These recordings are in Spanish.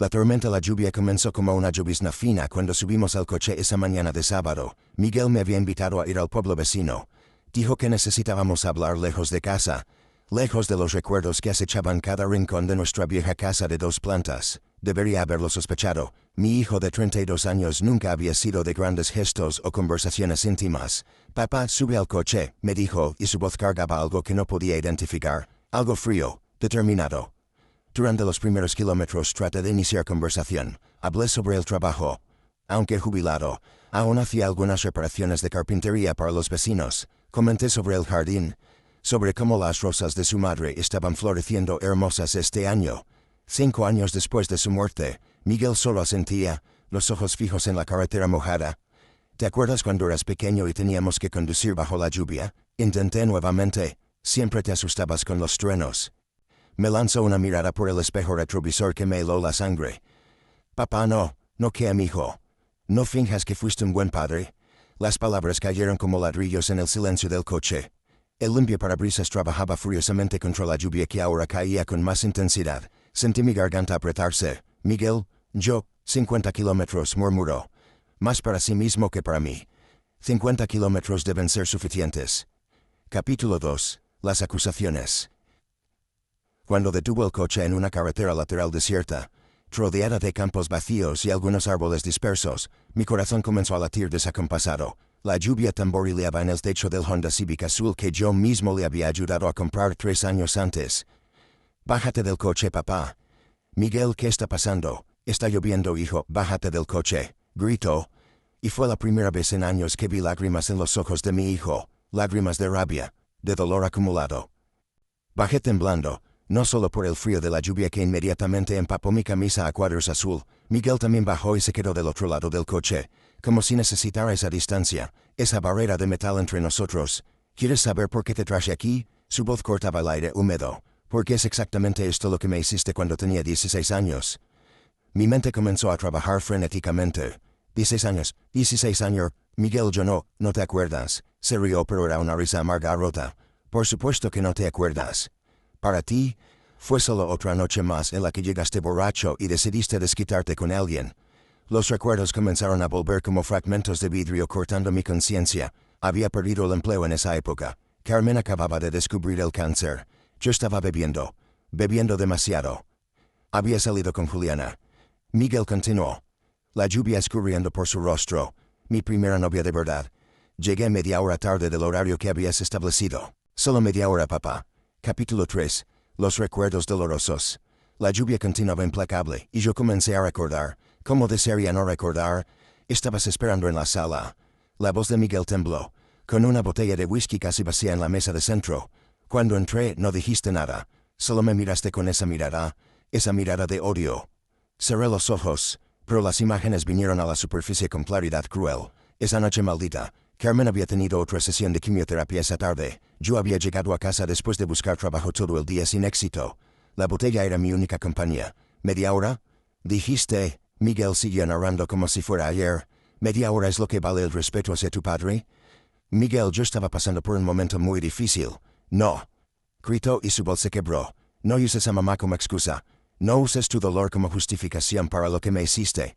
La tormenta, la lluvia comenzó como una llovizna fina cuando subimos al coche esa mañana de sábado. Miguel me había invitado a ir al pueblo vecino. Dijo que necesitábamos hablar lejos de casa, lejos de los recuerdos que acechaban cada rincón de nuestra vieja casa de 2 plantas. Debería haberlo sospechado. Mi hijo de 32 años nunca había sido de grandes gestos o conversaciones íntimas. Papá, sube al coche, me dijo, y su voz cargaba algo que no podía identificar. Algo frío, determinado. Durante los primeros kilómetros traté de iniciar conversación. Hablé sobre el trabajo. Aunque jubilado, aún hacía algunas reparaciones de carpintería para los vecinos. Comenté sobre el jardín, sobre cómo las rosas de su madre estaban floreciendo hermosas este año. 5 años después de su muerte, Miguel solo asentía, los ojos fijos en la carretera mojada. ¿Te acuerdas cuando eras pequeño y teníamos que conducir bajo la lluvia? Intenté nuevamente. Siempre te asustabas con los truenos. Me lanzó una mirada por el espejo retrovisor que me heló la sangre. Papá, no que mijo. No finjas que fuiste un buen padre. Las palabras cayeron como ladrillos en el silencio del coche. El limpiaparabrisas trabajaba furiosamente contra la lluvia que ahora caía con más intensidad. Sentí mi garganta apretarse. Miguel, yo, 50 kilómetros, murmuró. Más para sí mismo que para mí. 50 kilómetros deben ser suficientes. Capítulo 2. Las acusaciones. Cuando detuvo el coche en una carretera lateral desierta, rodeada de campos vacíos y algunos árboles dispersos, mi corazón comenzó a latir desacompasado. La lluvia tamborileaba en el techo del Honda Civic azul que yo mismo le había ayudado a comprar 3 años antes. «Bájate del coche, papá». «Miguel, ¿qué está pasando?» «Está lloviendo, hijo, bájate del coche», gritó. Y fue la primera vez en años que vi lágrimas en los ojos de mi hijo, lágrimas de rabia, de dolor acumulado. Bajé temblando. No solo por el frío de la lluvia que inmediatamente empapó mi camisa a cuadros azul, Miguel también bajó y se quedó del otro lado del coche, como si necesitara esa distancia, esa barrera de metal entre nosotros. ¿Quieres saber por qué te traje aquí? Su voz cortaba el aire húmedo. Porque es exactamente esto lo que me hiciste cuando tenía 16 años. Mi mente comenzó a trabajar frenéticamente. 16 años, Miguel, yo no te acuerdas. Se rió, pero era una risa amarga rota. Por supuesto que no te acuerdas. Para ti, fue solo otra noche más en la que llegaste borracho y decidiste desquitarte con alguien. Los recuerdos comenzaron a volver como fragmentos de vidrio cortando mi conciencia. Había perdido el empleo en esa época. Carmen acababa de descubrir el cáncer. Yo estaba bebiendo demasiado. Había salido con Juliana. Miguel continuó. La lluvia escurriendo por su rostro. Mi primera novia de verdad. Llegué media hora tarde del horario que habías establecido. Solo media hora, papá. Capítulo 3. Los recuerdos dolorosos. La lluvia continuaba implacable, y yo comencé a recordar. ¿Cómo desearía no recordar? Estabas esperando en la sala. La voz de Miguel tembló, con una botella de whisky casi vacía en la mesa de centro. Cuando entré, no dijiste nada. Solo me miraste con esa mirada de odio. Cerré los ojos, pero las imágenes vinieron a la superficie con claridad cruel. Esa noche maldita. Carmen había tenido otra sesión de quimioterapia esa tarde. Yo había llegado a casa después de buscar trabajo todo el día sin éxito. La botella era mi única compañía. ¿Media hora? Dijiste. Miguel siguió narrando como si fuera ayer. ¿Media hora es lo que vale el respeto hacia tu padre? Miguel, yo estaba pasando por un momento muy difícil. No. Gritó y su voz se quebró. No uses a mamá como excusa. No uses tu dolor como justificación para lo que me hiciste.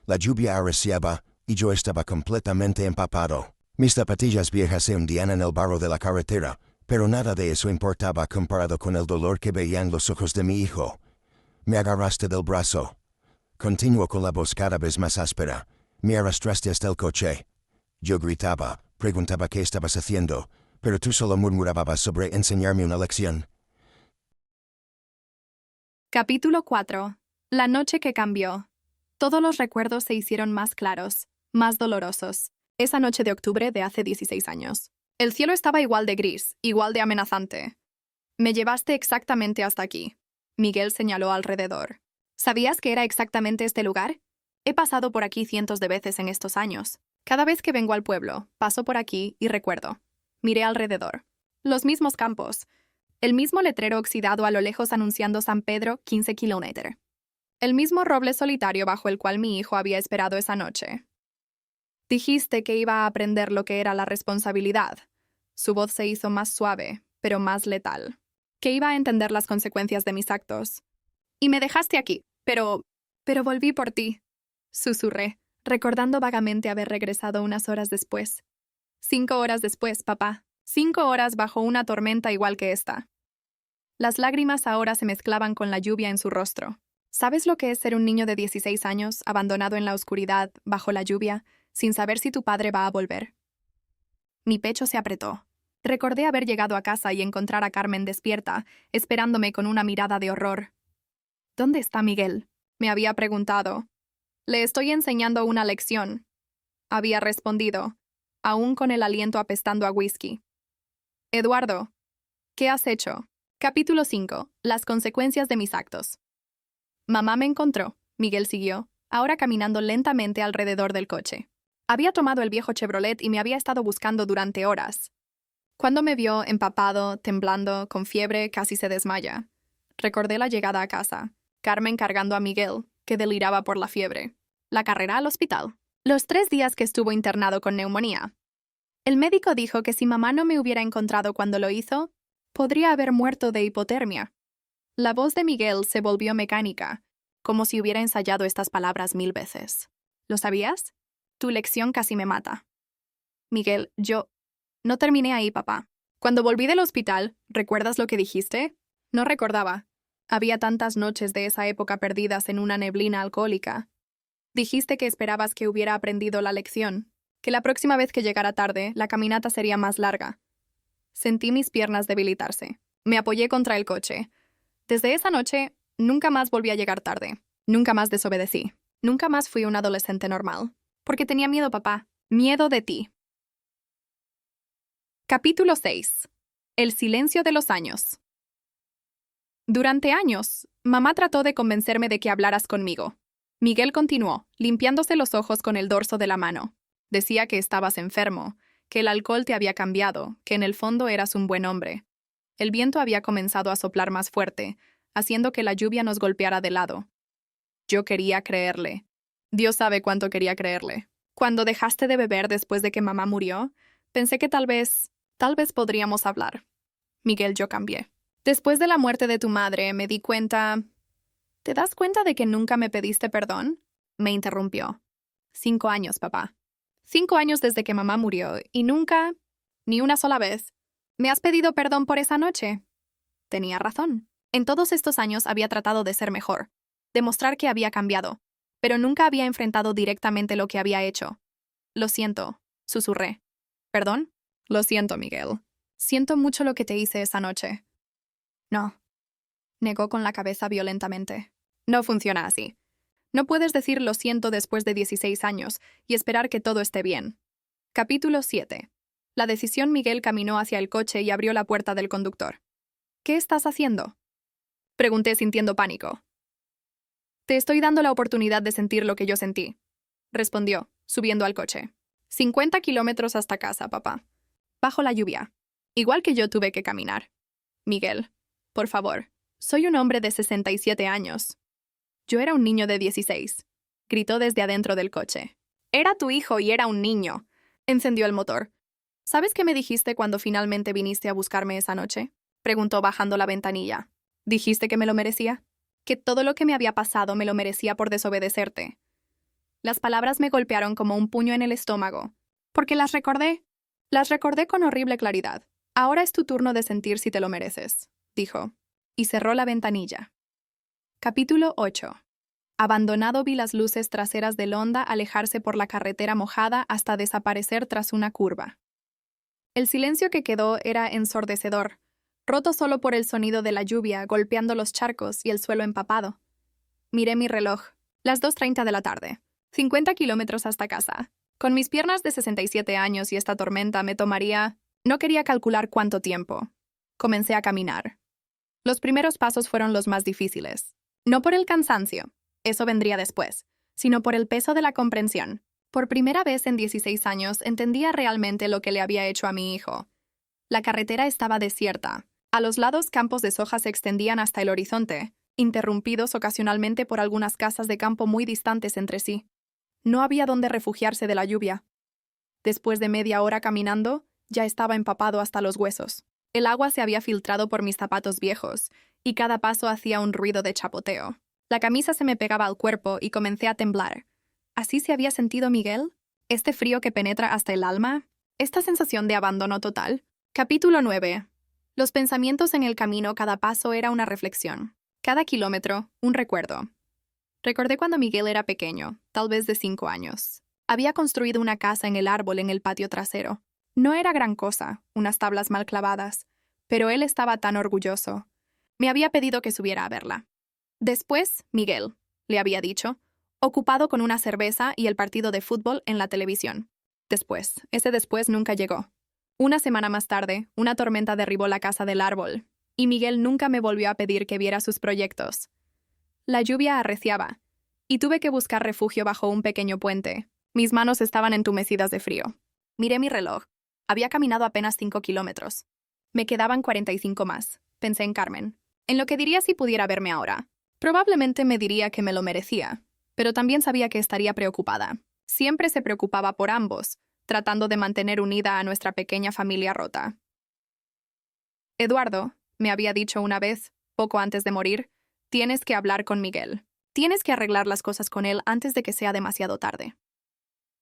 La lluvia arreciaba, y yo estaba completamente empapado. Mis zapatillas viejas se hundían en el barro de la carretera, pero nada de eso importaba comparado con el dolor que veía en los ojos de mi hijo. Me agarraste del brazo. Continuó con la voz cada vez más áspera. Me arrastraste hasta el coche. Yo gritaba, preguntaba qué estabas haciendo, pero tú solo murmurabas sobre enseñarme una lección. Capítulo 4. La noche que cambió. Todos los recuerdos se hicieron más claros, más dolorosos. Esa noche de octubre de hace 16 años. El cielo estaba igual de gris, igual de amenazante. Me llevaste exactamente hasta aquí. Miguel señaló alrededor. ¿Sabías que era exactamente este lugar? He pasado por aquí cientos de veces en estos años. Cada vez que vengo al pueblo, paso por aquí y recuerdo. Miré alrededor. Los mismos campos. El mismo letrero oxidado a lo lejos anunciando San Pedro, 15 kilómetros. El mismo roble solitario bajo el cual mi hijo había esperado esa noche. Dijiste que iba a aprender lo que era la responsabilidad. Su voz se hizo más suave, pero más letal. Que iba a entender las consecuencias de mis actos. Y me dejaste aquí, pero Pero volví por ti, susurré, recordando vagamente haber regresado unas horas después. 5 horas después, papá. 5 horas bajo una tormenta igual que esta. Las lágrimas ahora se mezclaban con la lluvia en su rostro. ¿Sabes lo que es ser un niño de 16 años, abandonado en la oscuridad, bajo la lluvia, sin saber si tu padre va a volver? Mi pecho se apretó. Recordé haber llegado a casa y encontrar a Carmen despierta, esperándome con una mirada de horror. ¿Dónde está Miguel?, me había preguntado. Le estoy enseñando una lección, había respondido, aún con el aliento apestando a whisky. Eduardo, ¿qué has hecho? Capítulo 5. Las consecuencias de mis actos. Mamá me encontró, Miguel siguió, ahora caminando lentamente alrededor del coche. Había tomado el viejo Chevrolet y me había estado buscando durante horas. Cuando me vio empapado, temblando, con fiebre, casi se desmaya. Recordé la llegada a casa, Carmen cargando a Miguel, que deliraba por la fiebre, la carrera al hospital, los 3 días que estuvo internado con neumonía. El médico dijo que si mamá no me hubiera encontrado cuando lo hizo, podría haber muerto de hipotermia. La voz de Miguel se volvió mecánica, como si hubiera ensayado estas palabras 1000 veces. ¿Lo sabías? Tu lección casi me mata. Miguel, yo... No terminé ahí, papá. Cuando volví del hospital, ¿recuerdas lo que dijiste? No recordaba. Había tantas noches de esa época perdidas en una neblina alcohólica. Dijiste que esperabas que hubiera aprendido la lección, que la próxima vez que llegara tarde, la caminata sería más larga. Sentí mis piernas debilitarse. Me apoyé contra el coche. Desde esa noche, nunca más volví a llegar tarde. Nunca más desobedecí. Nunca más fui un adolescente normal. Porque tenía miedo, papá. Miedo de ti. Capítulo 6. El silencio de los años. Durante años, mamá trató de convencerme de que hablaras conmigo. Miguel continuó, limpiándose los ojos con el dorso de la mano. Decía que estabas enfermo, que el alcohol te había cambiado, que en el fondo eras un buen hombre. El viento había comenzado a soplar más fuerte, haciendo que la lluvia nos golpeara de lado. Yo quería creerle. Dios sabe cuánto quería creerle. Cuando dejaste de beber después de que mamá murió, pensé que tal vez podríamos hablar. Miguel, yo cambié. Después de la muerte de tu madre, me di cuenta... ¿Te das cuenta de que nunca me pediste perdón? Me interrumpió. 5 años, papá. 5 años desde que mamá murió, y nunca, ni una sola vez, ¿me has pedido perdón por esa noche? Tenía razón. En todos estos años había tratado de ser mejor, demostrar que había cambiado, pero nunca había enfrentado directamente lo que había hecho. Lo siento, susurré. ¿Perdón? Lo siento, Miguel. Siento mucho lo que te hice esa noche. No. Negó con la cabeza violentamente. No funciona así. No puedes decir lo siento después de 16 años y esperar que todo esté bien. Capítulo 7. La decisión. Miguel caminó hacia el coche y abrió la puerta del conductor. ¿Qué estás haciendo? Pregunté sintiendo pánico. Te estoy dando la oportunidad de sentir lo que yo sentí, respondió, subiendo al coche. 50 kilómetros hasta casa, papá. Bajo la lluvia. Igual que yo tuve que caminar. Miguel, por favor. Soy un hombre de 67 años. Yo era un niño de 16. Gritó desde adentro del coche. Era tu hijo y era un niño. Encendió el motor. ¿Sabes qué me dijiste cuando finalmente viniste a buscarme esa noche? Preguntó bajando la ventanilla. ¿Dijiste que me lo merecía? Que todo lo que me había pasado me lo merecía por desobedecerte. Las palabras me golpearon como un puño en el estómago. Porque las recordé. Las recordé con horrible claridad. Ahora es tu turno de sentir si te lo mereces, dijo. Y cerró la ventanilla. Capítulo 8. Abandonado, vi las luces traseras del Honda alejarse por la carretera mojada hasta desaparecer tras una curva. El silencio que quedó era ensordecedor, roto solo por el sonido de la lluvia golpeando los charcos y el suelo empapado. Miré mi reloj. Las 2:30 de la tarde. 50 kilómetros hasta casa. Con mis piernas de 67 años y esta tormenta me tomaría... No quería calcular cuánto tiempo. Comencé a caminar. Los primeros pasos fueron los más difíciles. No por el cansancio, eso vendría después, sino por el peso de la comprensión. Por primera vez en 16 años entendía realmente lo que le había hecho a mi hijo. La carretera estaba desierta. A los lados campos de soja se extendían hasta el horizonte, interrumpidos ocasionalmente por algunas casas de campo muy distantes entre sí. No había dónde refugiarse de la lluvia. Después de media hora caminando, ya estaba empapado hasta los huesos. El agua se había filtrado por mis zapatos viejos, y cada paso hacía un ruido de chapoteo. La camisa se me pegaba al cuerpo y comencé a temblar. ¿Así se había sentido Miguel? ¿Este frío que penetra hasta el alma? ¿Esta sensación de abandono total? Capítulo 9. Los pensamientos en el camino, cada paso era una reflexión. Cada kilómetro, un recuerdo. Recordé cuando Miguel era pequeño, tal vez de 5 años. Había construido una casa en el árbol en el patio trasero. No era gran cosa, unas tablas mal clavadas, pero él estaba tan orgulloso. Me había pedido que subiera a verla. Después, Miguel, le había dicho, ocupado con una cerveza y el partido de fútbol en la televisión. Ese después nunca llegó. Una semana más tarde, una tormenta derribó la casa del árbol, y Miguel nunca me volvió a pedir que viera sus proyectos. La lluvia arreciaba, y tuve que buscar refugio bajo un pequeño puente. Mis manos estaban entumecidas de frío. Miré mi reloj. Había caminado apenas 5 kilómetros. Me quedaban 45 más. Pensé en Carmen. En lo que diría si pudiera verme ahora. Probablemente me diría que me lo merecía, pero también sabía que estaría preocupada. Siempre se preocupaba por ambos, tratando de mantener unida a nuestra pequeña familia rota. Eduardo, me había dicho una vez, poco antes de morir, tienes que hablar con Miguel. Tienes que arreglar las cosas con él antes de que sea demasiado tarde.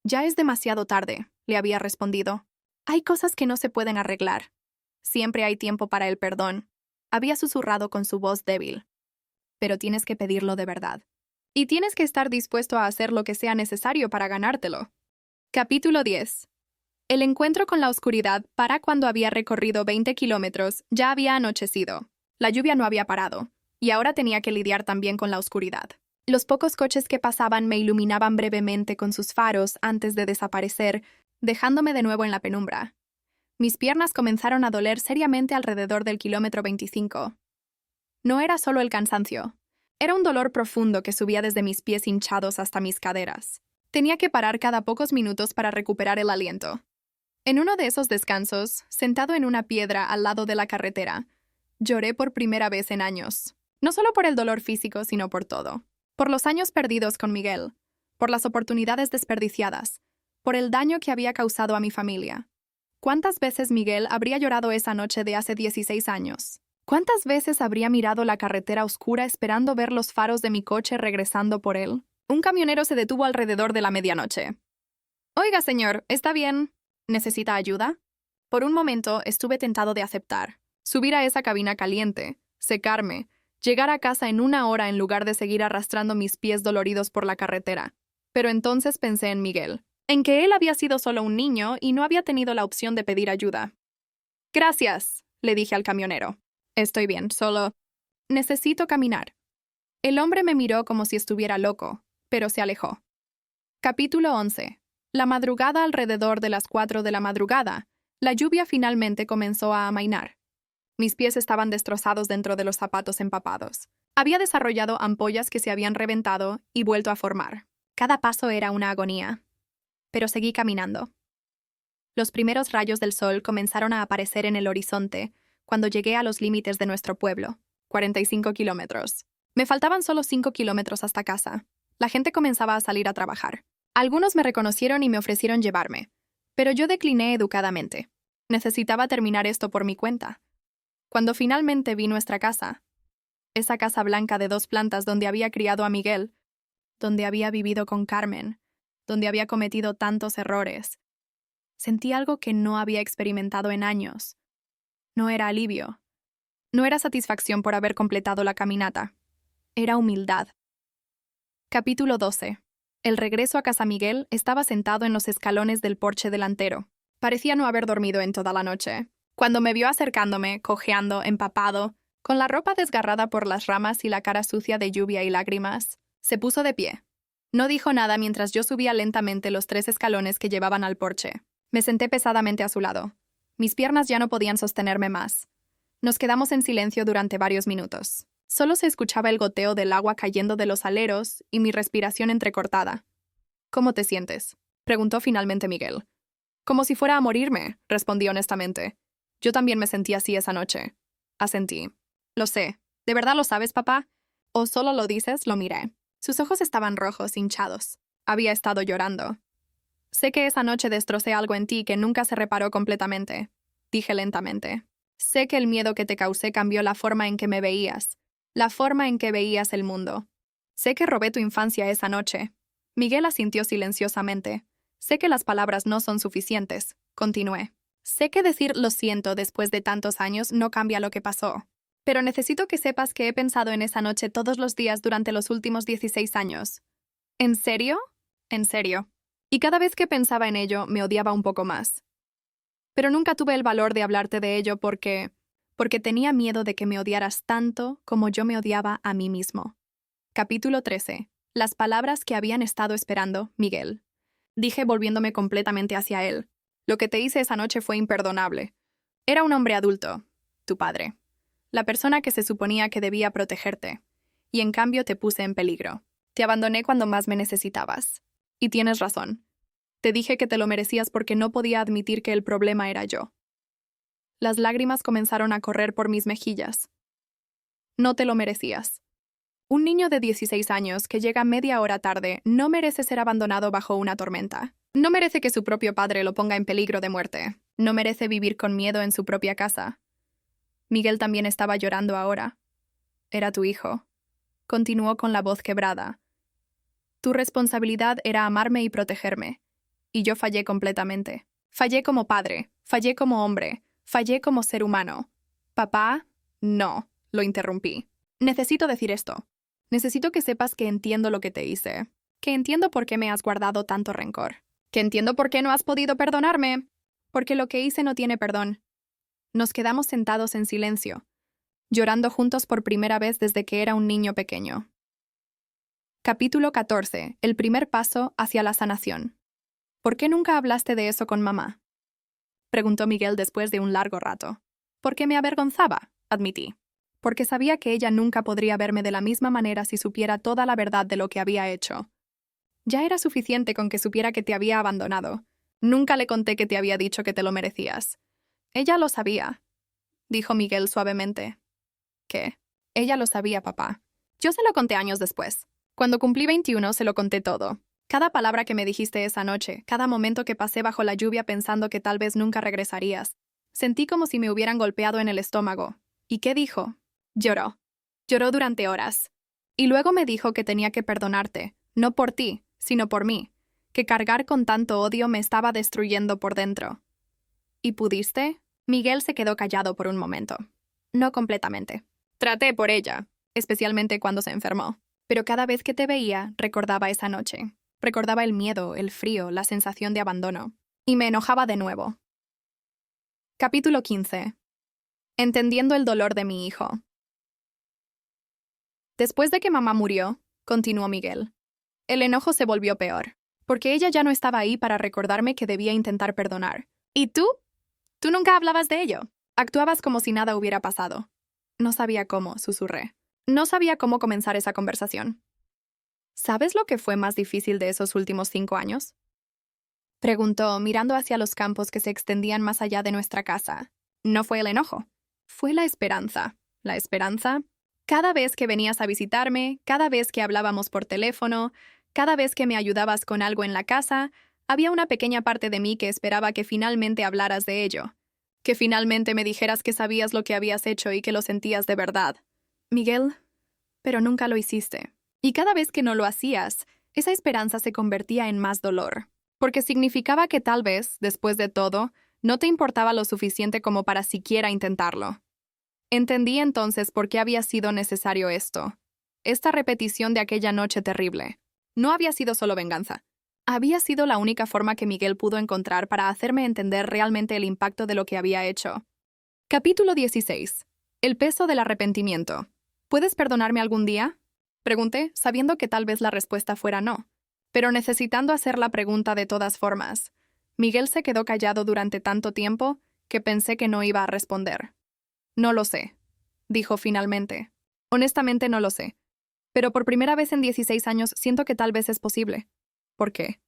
Ya es demasiado tarde, le había respondido. Hay cosas que no se pueden arreglar. Siempre hay tiempo para el perdón. Había susurrado con su voz débil. Pero tienes que pedirlo de verdad. Y tienes que estar dispuesto a hacer lo que sea necesario para ganártelo. Capítulo 10. El encuentro con la oscuridad para cuando había recorrido 20 kilómetros ya había anochecido. La lluvia no había parado, y ahora tenía que lidiar también con la oscuridad. Los pocos coches que pasaban me iluminaban brevemente con sus faros antes de desaparecer, dejándome de nuevo en la penumbra. Mis piernas comenzaron a doler seriamente alrededor del kilómetro 25. No era solo el cansancio. Era un dolor profundo que subía desde mis pies hinchados hasta mis caderas. Tenía que parar cada pocos minutos para recuperar el aliento. En uno de esos descansos, sentado en una piedra al lado de la carretera, lloré por primera vez en años. No solo por el dolor físico, sino por todo. Por los años perdidos con Miguel, por las oportunidades desperdiciadas, por el daño que había causado a mi familia. ¿Cuántas veces Miguel habría llorado esa noche de hace 16 años? ¿Cuántas veces habría mirado la carretera oscura esperando ver los faros de mi coche regresando por él? Un camionero se detuvo alrededor de la medianoche. «Oiga, señor, ¿está bien? ¿Necesita ayuda?» Por un momento estuve tentado de aceptar. Subir a esa cabina caliente, secarme, llegar a casa en 1 hora en lugar de seguir arrastrando mis pies doloridos por la carretera. Pero entonces pensé en Miguel, en que él había sido solo un niño y no había tenido la opción de pedir ayuda. «Gracias», le dije al camionero. «Estoy bien, solo necesito caminar». El hombre me miró como si estuviera loco, pero se alejó. Capítulo 11. La madrugada alrededor de las 4 de la madrugada, la lluvia finalmente comenzó a amainar. Mis pies estaban destrozados dentro de los zapatos empapados. Había desarrollado ampollas que se habían reventado y vuelto a formar. Cada paso era una agonía. Pero seguí caminando. Los primeros rayos del sol comenzaron a aparecer en el horizonte cuando llegué a los límites de nuestro pueblo, 45 kilómetros. Me faltaban solo 5 kilómetros hasta casa. La gente comenzaba a salir a trabajar. Algunos me reconocieron y me ofrecieron llevarme, pero yo decliné educadamente. Necesitaba terminar esto por mi cuenta. Cuando finalmente vi nuestra casa, esa casa blanca de 2 plantas donde había criado a Miguel, donde había vivido con Carmen, donde había cometido tantos errores, sentí algo que no había experimentado en años. No era alivio. No era satisfacción por haber completado la caminata. Era humildad. Capítulo 12. El regreso a casa Miguel estaba sentado en los escalones del porche delantero. Parecía no haber dormido en toda la noche. Cuando me vio acercándome, cojeando, empapado, con la ropa desgarrada por las ramas y la cara sucia de lluvia y lágrimas, se puso de pie. No dijo nada mientras yo subía lentamente los 3 escalones que llevaban al porche. Me senté pesadamente a su lado. Mis piernas ya no podían sostenerme más. Nos quedamos en silencio durante varios minutos. Solo se escuchaba el goteo del agua cayendo de los aleros y mi respiración entrecortada. «¿Cómo te sientes?», preguntó finalmente Miguel. «Como si fuera a morirme», respondí honestamente. Yo también me sentí así esa noche. Asentí. «Lo sé. ¿De verdad lo sabes, papá? ¿O solo lo dices?», lo miré. Sus ojos estaban rojos, hinchados. Había estado llorando. «Sé que esa noche destrocé algo en ti que nunca se reparó completamente», dije lentamente. «Sé que el miedo que te causé cambió la forma en que me veías, la forma en que veías el mundo. Sé que robé tu infancia esa noche. Miguel asintió silenciosamente. Sé que las palabras no son suficientes. Continué. Sé que decir lo siento después de tantos años no cambia lo que pasó. Pero necesito que sepas que he pensado en esa noche todos los días durante los últimos 16 años. ¿En serio? En serio. Y cada vez que pensaba en ello, me odiaba un poco más. Pero nunca tuve el valor de hablarte de ello porque tenía miedo de que me odiaras tanto como yo me odiaba a mí mismo. Capítulo 13. Las palabras que habían estado esperando, Miguel. Dije volviéndome completamente hacia él. Lo que te hice esa noche fue imperdonable. Era un hombre adulto, tu padre. La persona que se suponía que debía protegerte. Y en cambio te puse en peligro. Te abandoné cuando más me necesitabas. Y tienes razón. Te dije que te lo merecías porque no podía admitir que el problema era yo. Las lágrimas comenzaron a correr por mis mejillas. No te lo merecías. Un niño de 16 años que llega media hora tarde no merece ser abandonado bajo una tormenta. No merece que su propio padre lo ponga en peligro de muerte. No merece vivir con miedo en su propia casa. Miguel también estaba llorando ahora. Era tu hijo. Continuó con la voz quebrada. Tu responsabilidad era amarme y protegerme. Y yo fallé completamente. Fallé como padre, fallé como hombre, fallé como ser humano. Papá, no, lo interrumpí. Necesito decir esto. Necesito que sepas que entiendo lo que te hice. Que entiendo por qué me has guardado tanto rencor. Que entiendo por qué no has podido perdonarme. Porque lo que hice no tiene perdón. Nos quedamos sentados en silencio, llorando juntos por primera vez desde que era un niño pequeño. Capítulo 14. El primer paso hacia la sanación. ¿Por qué nunca hablaste de eso con mamá? Preguntó Miguel después de un largo rato. Porque me avergonzaba, admití. Porque sabía que ella nunca podría verme de la misma manera si supiera toda la verdad de lo que había hecho. Ya era suficiente con que supiera que te había abandonado. Nunca le conté que te había dicho que te lo merecías. Ella lo sabía, dijo Miguel suavemente. ¿Qué? Ella lo sabía, papá. Yo se lo conté años después. Cuando cumplí 21 se lo conté todo. Cada palabra que me dijiste esa noche, cada momento que pasé bajo la lluvia pensando que tal vez nunca regresarías. Sentí como si me hubieran golpeado en el estómago. ¿Y qué dijo? Lloró. Lloró durante horas. Y luego me dijo que tenía que perdonarte, no por ti, sino por mí, que cargar con tanto odio me estaba destruyendo por dentro. ¿Y pudiste? Miguel se quedó callado por un momento. No completamente. Traté por ella, especialmente cuando se enfermó. Pero cada vez que te veía, recordaba esa noche. Recordaba el miedo, el frío, la sensación de abandono. Y me enojaba de nuevo. Capítulo 15. Entendiendo el dolor de mi hijo. Después de que mamá murió, continuó Miguel, el enojo se volvió peor, porque ella ya no estaba ahí para recordarme que debía intentar perdonar. ¿Y tú? Tú nunca hablabas de ello. Actuabas como si nada hubiera pasado. No sabía cómo, susurré. No sabía cómo comenzar esa conversación. ¿Sabes lo que fue más difícil de esos últimos 5 años? Preguntó, mirando hacia los campos que se extendían más allá de nuestra casa. No fue el enojo. Fue la esperanza. ¿La esperanza? Cada vez que venías a visitarme, cada vez que hablábamos por teléfono, cada vez que me ayudabas con algo en la casa, había una pequeña parte de mí que esperaba que finalmente hablaras de ello. Que finalmente me dijeras que sabías lo que habías hecho y que lo sentías de verdad. Miguel, pero nunca lo hiciste. Y cada vez que no lo hacías, esa esperanza se convertía en más dolor. Porque significaba que tal vez, después de todo, no te importaba lo suficiente como para siquiera intentarlo. Entendí entonces por qué había sido necesario esto. Esta repetición de aquella noche terrible. No había sido solo venganza. Había sido la única forma que Miguel pudo encontrar para hacerme entender realmente el impacto de lo que había hecho. Capítulo 16. El peso del arrepentimiento. ¿Puedes perdonarme algún día? Pregunté, sabiendo que tal vez la respuesta fuera no, pero necesitando hacer la pregunta de todas formas. Miguel se quedó callado durante tanto tiempo que pensé que no iba a responder. No lo sé, dijo finalmente. Honestamente no lo sé. Pero por primera vez en 16 años siento que tal vez es posible. ¿Por qué?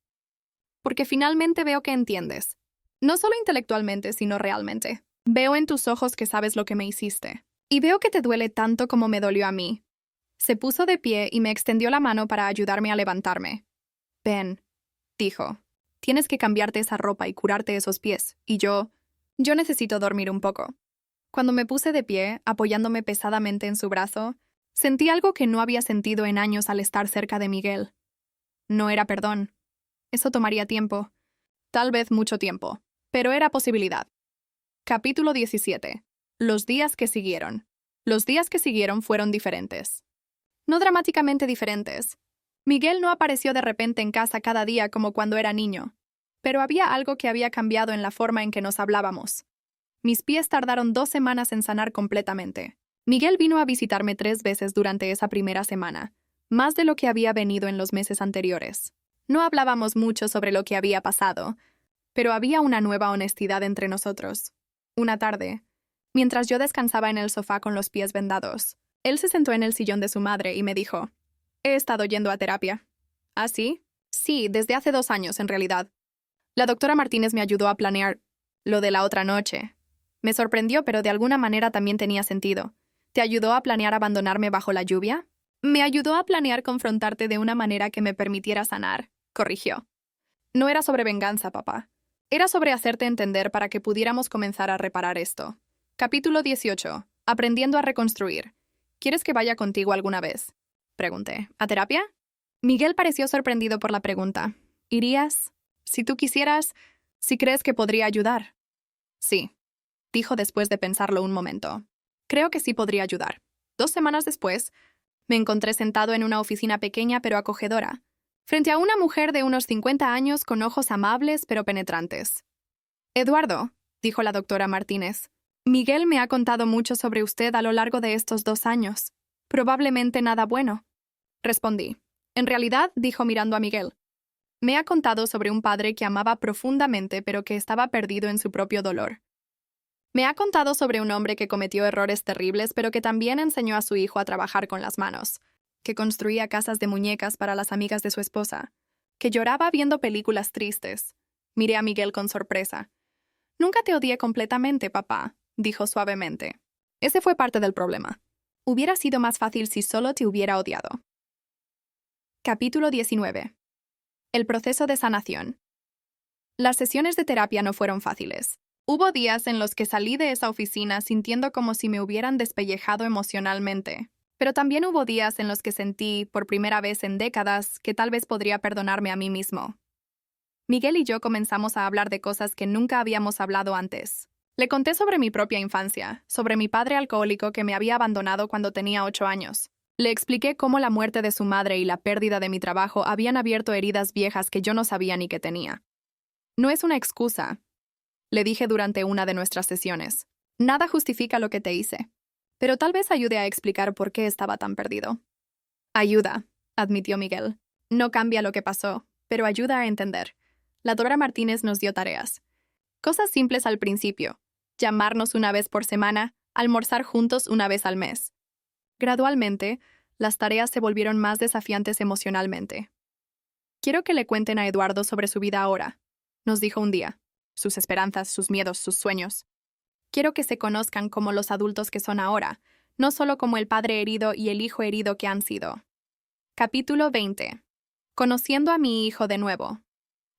Porque finalmente veo que entiendes. No solo intelectualmente, sino realmente. Veo en tus ojos que sabes lo que me hiciste. Y veo que te duele tanto como me dolió a mí. Se puso de pie y me extendió la mano para ayudarme a levantarme. Ven, dijo. Tienes que cambiarte esa ropa y curarte esos pies. Y yo necesito dormir un poco. Cuando me puse de pie, apoyándome pesadamente en su brazo, Sentí algo que no había sentido en años al estar cerca de Miguel. No era perdón. Eso tomaría tiempo. Tal vez mucho tiempo. Pero era posibilidad. Capítulo 17. Los días que siguieron. Los días que siguieron fueron diferentes. No dramáticamente diferentes. Miguel no apareció de repente en casa cada día como cuando era niño. Pero había algo que había cambiado en la forma en que nos hablábamos. Mis pies tardaron 2 semanas en sanar completamente. Miguel vino a visitarme 3 veces durante esa primera semana, más de lo que había venido en los meses anteriores. No hablábamos mucho sobre lo que había pasado, pero había una nueva honestidad entre nosotros. Una tarde, mientras yo descansaba en el sofá con los pies vendados, él se sentó en el sillón de su madre y me dijo: «He estado yendo a terapia». ¿Ah, sí? Sí, desde hace 2 años, en realidad. La doctora Martínez me ayudó a planear lo de la otra noche. Me sorprendió, pero de alguna manera también tenía sentido. ¿Te ayudó a planear abandonarme bajo la lluvia? Me ayudó a planear confrontarte de una manera que me permitiera sanar, corrigió. No era sobre venganza, papá. Era sobre hacerte entender para que pudiéramos comenzar a reparar esto. Capítulo 18. Aprendiendo a reconstruir. ¿Quieres que vaya contigo alguna vez?, pregunté. ¿A terapia? Miguel pareció sorprendido por la pregunta. ¿Irías? Si tú quisieras, si crees que podría ayudar. Sí, dijo después de pensarlo un momento. Creo que sí podría ayudar. 2 semanas después, me encontré sentado en una oficina pequeña pero acogedora, frente a una mujer de unos 50 años con ojos amables pero penetrantes. «Eduardo», dijo la doctora Martínez, «Miguel me ha contado mucho sobre usted a lo largo de estos 2 años. Probablemente nada bueno». Respondí. «En realidad», dijo mirando a Miguel, «me ha contado sobre un padre que amaba profundamente pero que estaba perdido en su propio dolor. Me ha contado sobre un hombre que cometió errores terribles pero que también enseñó a su hijo a trabajar con las manos, que construía casas de muñecas para las amigas de su esposa, que lloraba viendo películas tristes». Miré a Miguel con sorpresa. «Nunca te odié completamente, papá», dijo suavemente. «Ese fue parte del problema. Hubiera sido más fácil si solo te hubiera odiado». Capítulo 19. El proceso de sanación. Las sesiones de terapia no fueron fáciles. Hubo días en los que salí de esa oficina sintiendo como si me hubieran despellejado emocionalmente, pero también hubo días en los que sentí, por primera vez en décadas, que tal vez podría perdonarme a mí mismo. Miguel y yo comenzamos a hablar de cosas que nunca habíamos hablado antes. Le conté sobre mi propia infancia, sobre mi padre alcohólico que me había abandonado cuando tenía 8 años. Le expliqué cómo la muerte de su madre y la pérdida de mi trabajo habían abierto heridas viejas que yo no sabía ni que tenía. «No es una excusa», le dije durante una de nuestras sesiones. «Nada justifica lo que te hice, pero tal vez ayude a explicar por qué estaba tan perdido». «Ayuda», admitió Miguel. «No cambia lo que pasó, pero ayuda a entender». La doctora Martínez nos dio tareas. Cosas simples al principio: llamarnos una vez por semana, almorzar juntos una vez al mes. Gradualmente, las tareas se volvieron más desafiantes emocionalmente. «Quiero que le cuenten a Eduardo sobre su vida ahora», nos dijo un día. «Sus esperanzas, sus miedos, sus sueños. Quiero que se conozcan como los adultos que son ahora, no solo como el padre herido y el hijo herido que han sido». Capítulo 20. Conociendo a mi hijo de nuevo.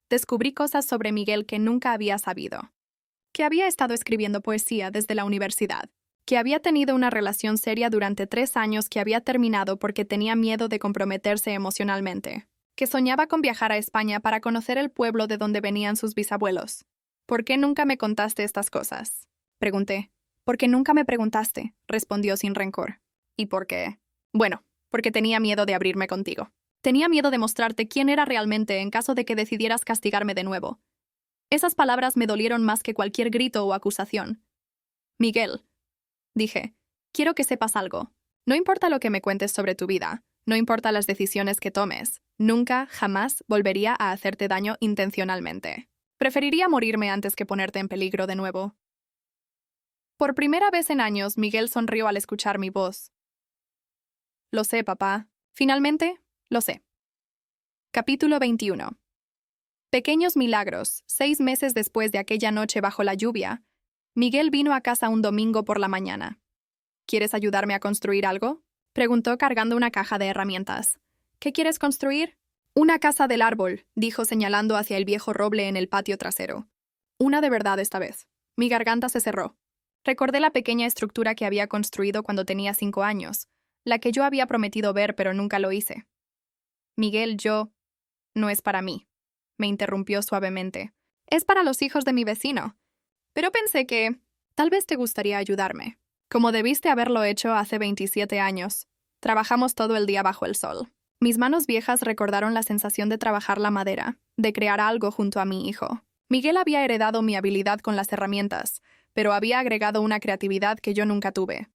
Descubrí cosas sobre Miguel que nunca había sabido. Que había estado escribiendo poesía desde la universidad. Que había tenido una relación seria durante 3 años que había terminado porque tenía miedo de comprometerse emocionalmente. Que soñaba con viajar a España para conocer el pueblo de donde venían sus bisabuelos. «¿Por qué nunca me contaste estas cosas?», pregunté. «Porque nunca me preguntaste», respondió sin rencor. «¿Y por qué?». «Bueno, porque tenía miedo de abrirme contigo. Tenía miedo de mostrarte quién era realmente en caso de que decidieras castigarme de nuevo». Esas palabras me dolieron más que cualquier grito o acusación. «Miguel», dije, «quiero que sepas algo. No importa lo que me cuentes sobre tu vida, no importa las decisiones que tomes, nunca, jamás volvería a hacerte daño intencionalmente. Preferiría morirme antes que ponerte en peligro de nuevo». Por primera vez en años, Miguel sonrió al escuchar mi voz. «Lo sé, papá. Finalmente, lo sé». Capítulo 21. Pequeños milagros. 6 meses después de aquella noche bajo la lluvia, Miguel vino a casa un domingo por la mañana. «¿Quieres ayudarme a construir algo?», preguntó cargando una caja de herramientas. «¿Qué quieres construir?». «Una casa del árbol», dijo señalando hacia el viejo roble en el patio trasero. «Una de verdad esta vez». Mi garganta se cerró. Recordé la pequeña estructura que había construido cuando tenía 5 años, la que yo había prometido ver pero nunca lo hice. Miguel, no es para mí, me interrumpió suavemente. Es para los hijos de mi vecino. Pero pensé que tal vez te gustaría ayudarme. Como debiste haberlo hecho hace 27 años. Trabajamos todo el día bajo el sol. Mis manos viejas recordaron la sensación de trabajar la madera, de crear algo junto a mi hijo. Miguel había heredado mi habilidad con las herramientas, pero había agregado una creatividad que yo nunca tuve.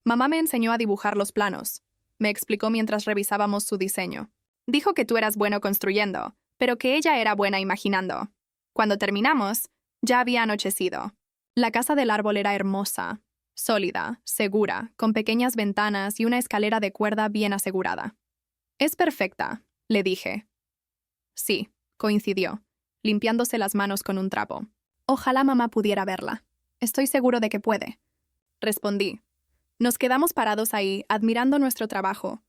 Mamá me enseñó a dibujar los planos. Me explicó mientras revisábamos su diseño. Dijo que tú eras bueno construyendo, pero que ella era buena imaginando. Cuando terminamos, ya había anochecido. La casa del árbol era hermosa, sólida, segura, con pequeñas ventanas y una escalera de cuerda bien asegurada. Es perfecta, le dije. Sí, coincidió, limpiándose las manos con un trapo. Ojalá mamá pudiera verla. Estoy seguro de que puede. Respondí. Nos quedamos parados ahí, admirando nuestro trabajo,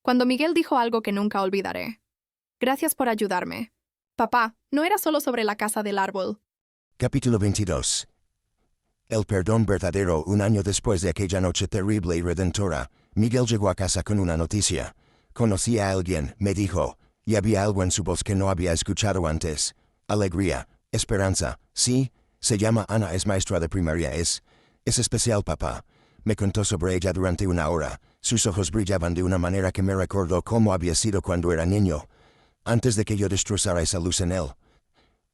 cuando Miguel dijo algo que nunca olvidaré. Gracias por ayudarme. Papá, no era solo sobre la casa del árbol. Capítulo 22. El perdón verdadero. Un año después de aquella noche terrible y redentora, Miguel llegó a casa con una noticia. Conocí a alguien, me dijo, y había algo en su voz que no había escuchado antes. Alegría, esperanza, sí, se llama Ana, es maestra de primaria, es especial, papá. Me contó sobre ella durante una hora. Sus ojos brillaban de una manera que me recordó cómo había sido cuando era niño, antes de que yo destrozara esa luz en él.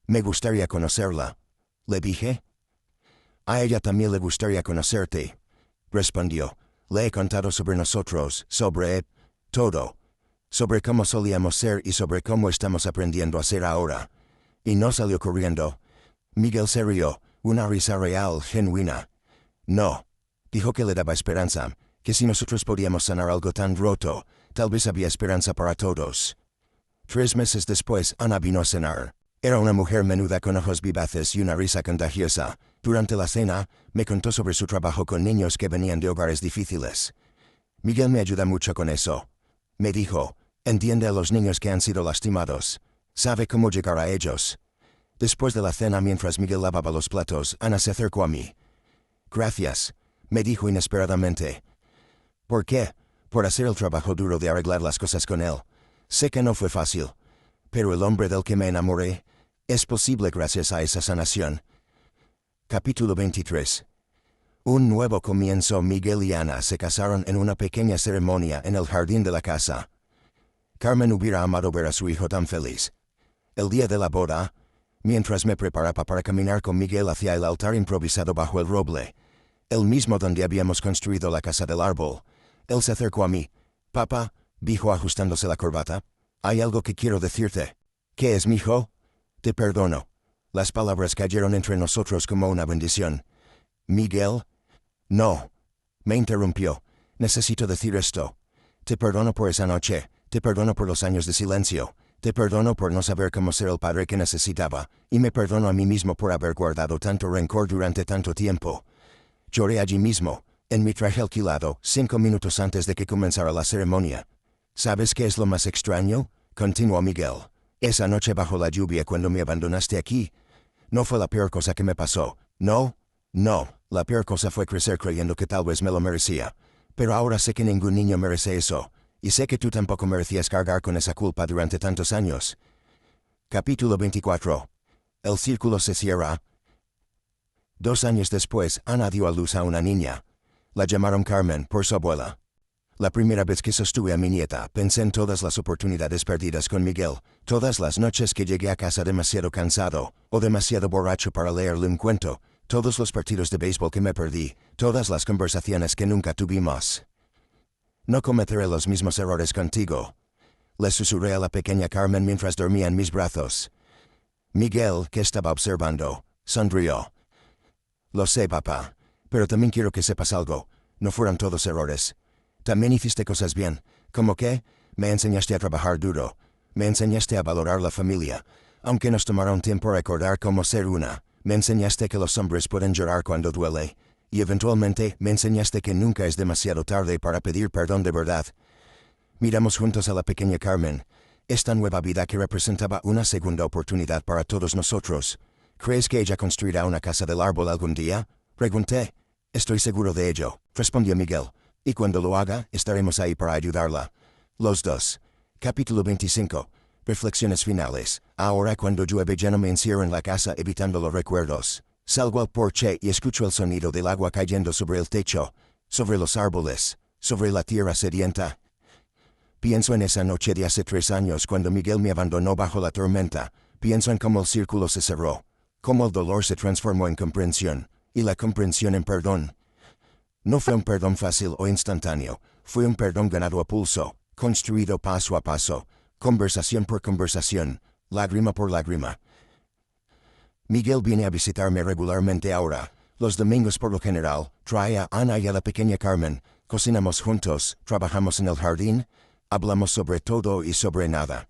Me gustaría conocerla, le dije. A ella también le gustaría conocerte, respondió. Le he contado sobre nosotros, sobre todo, sobre cómo solíamos ser y sobre cómo estamos aprendiendo a ser ahora. Y no salió corriendo. Miguel se rió, una risa real, genuina. No, dijo que le daba esperanza, que si nosotros podíamos sanar algo tan roto, tal vez había esperanza para todos. 3 meses después, Ana vino a cenar. Era una mujer menuda con ojos vivaces y una risa contagiosa. Durante la cena, me contó sobre su trabajo con niños que venían de hogares difíciles. Miguel me ayuda mucho con eso, me dijo. Entiende a los niños que han sido lastimados. Sabe cómo llegar a ellos. Después de la cena, mientras Miguel lavaba los platos, Ana se acercó a mí. Gracias, me dijo inesperadamente. ¿Por qué? Por hacer el trabajo duro de arreglar las cosas con él. Sé que no fue fácil, pero el hombre del que me enamoré es posible gracias a esa sanación. Capítulo 23. Un nuevo comienzo. Miguel y Ana se casaron en una pequeña ceremonia en el jardín de la casa. Carmen hubiera amado ver a su hijo tan feliz. El día de la boda, mientras me preparaba para caminar con Miguel hacia el altar improvisado bajo el roble, el mismo donde habíamos construido la casa del árbol, él se acercó a mí. Papá, dijo ajustándose la corbata, hay algo que quiero decirte. ¿Qué es, mijo? Te perdono. Las palabras cayeron entre nosotros como una bendición. Miguel. No. Me interrumpió. Necesito decir esto. Te perdono por esa noche. Te perdono por los años de silencio. Te perdono por no saber cómo ser el padre que necesitaba. Y me perdono a mí mismo por haber guardado tanto rencor durante tanto tiempo. Lloré allí mismo, en mi traje alquilado, 5 minutos antes de que comenzara la ceremonia. ¿Sabes qué es lo más extraño? Continuó Miguel. Esa noche bajo la lluvia cuando me abandonaste aquí, no fue la peor cosa que me pasó. No, la peor cosa fue crecer creyendo que tal vez me lo merecía. Pero ahora sé que ningún niño merece eso, y sé que tú tampoco merecías cargar con esa culpa durante tantos años. Capítulo 24. El círculo se cierra. 2 años después, Ana dio a luz a una niña. La llamaron Carmen, por su abuela. La primera vez que sostuve a mi nieta, pensé en todas las oportunidades perdidas con Miguel, todas las noches que llegué a casa demasiado cansado, o demasiado borracho para leerle un cuento, todos los partidos de béisbol que me perdí, todas las conversaciones que nunca tuvimos. No cometeré los mismos errores contigo, le susurré a la pequeña Carmen mientras dormía en mis brazos. Miguel, que estaba observando, sonrió. Lo sé, papá, pero también quiero que sepas algo, no fueron todos errores. También hiciste cosas bien, como que, me enseñaste a trabajar duro, me enseñaste a valorar la familia, aunque nos tomaron tiempo recordar cómo ser una, me enseñaste que los hombres pueden llorar cuando duele, y eventualmente me enseñaste que nunca es demasiado tarde para pedir perdón de verdad. Miramos juntos a la pequeña Carmen, esta nueva vida que representaba una segunda oportunidad para todos nosotros. ¿Crees que ella construirá una casa del árbol algún día? Pregunté. Estoy seguro de ello, respondió Miguel. Y cuando lo haga, estaremos ahí para ayudarla. Los dos. Capítulo 25. Reflexiones finales. Ahora cuando llueve ya no me encierro en la casa evitando los recuerdos. Salgo al porche y escucho el sonido del agua cayendo sobre el techo, sobre los árboles, sobre la tierra sedienta. Pienso en esa noche de hace 3 años cuando Miguel me abandonó bajo la tormenta. Pienso en cómo el círculo se cerró, cómo el dolor se transformó en comprensión, y la comprensión en perdón. No fue un perdón fácil o instantáneo, fue un perdón ganado a pulso, construido paso a paso, conversación por conversación, lágrima por lágrima. Miguel viene a visitarme regularmente ahora. Los domingos por lo general, trae a Ana y a la pequeña Carmen, cocinamos juntos, trabajamos en el jardín, hablamos sobre todo y sobre nada.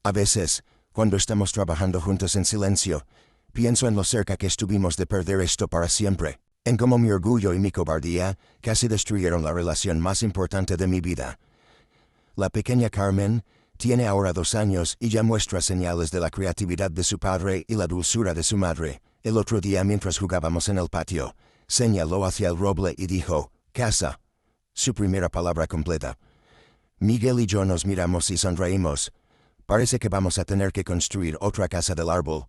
A veces, cuando estamos trabajando juntos en silencio, pienso en lo cerca que estuvimos de perder esto para siempre, en cómo mi orgullo y mi cobardía casi destruyeron la relación más importante de mi vida. La pequeña Carmen tiene ahora 2 años y ya muestra señales de la creatividad de su padre y la dulzura de su madre. El otro día mientras jugábamos en el patio, señaló hacia el roble y dijo, casa. Su primera palabra completa. Miguel y yo nos miramos y sonreímos. Parece que vamos a tener que construir otra casa del árbol.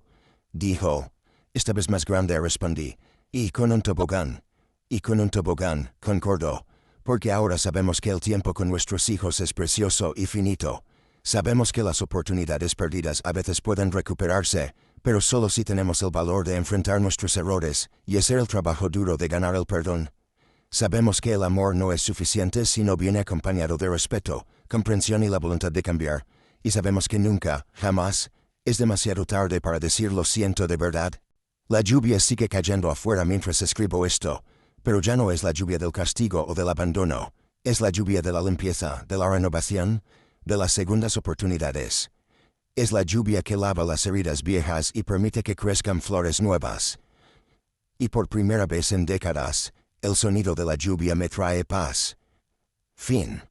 Dijo. Esta vez más grande, respondí. Y con un tobogán. Y con un tobogán, concordó. Porque ahora sabemos que el tiempo con nuestros hijos es precioso y finito. Sabemos que las oportunidades perdidas a veces pueden recuperarse, pero solo si tenemos el valor de enfrentar nuestros errores y hacer el trabajo duro de ganar el perdón. Sabemos que el amor no es suficiente si no viene acompañado de respeto, comprensión y la voluntad de cambiar, y sabemos que nunca, jamás, es demasiado tarde para decir lo siento de verdad. La lluvia sigue cayendo afuera mientras escribo esto, pero ya no es la lluvia del castigo o del abandono, es la lluvia de la limpieza, de la renovación, de las segundas oportunidades. Es la lluvia que lava las heridas viejas y permite que crezcan flores nuevas. Y por primera vez en décadas, el sonido de la lluvia me trae paz. Fin.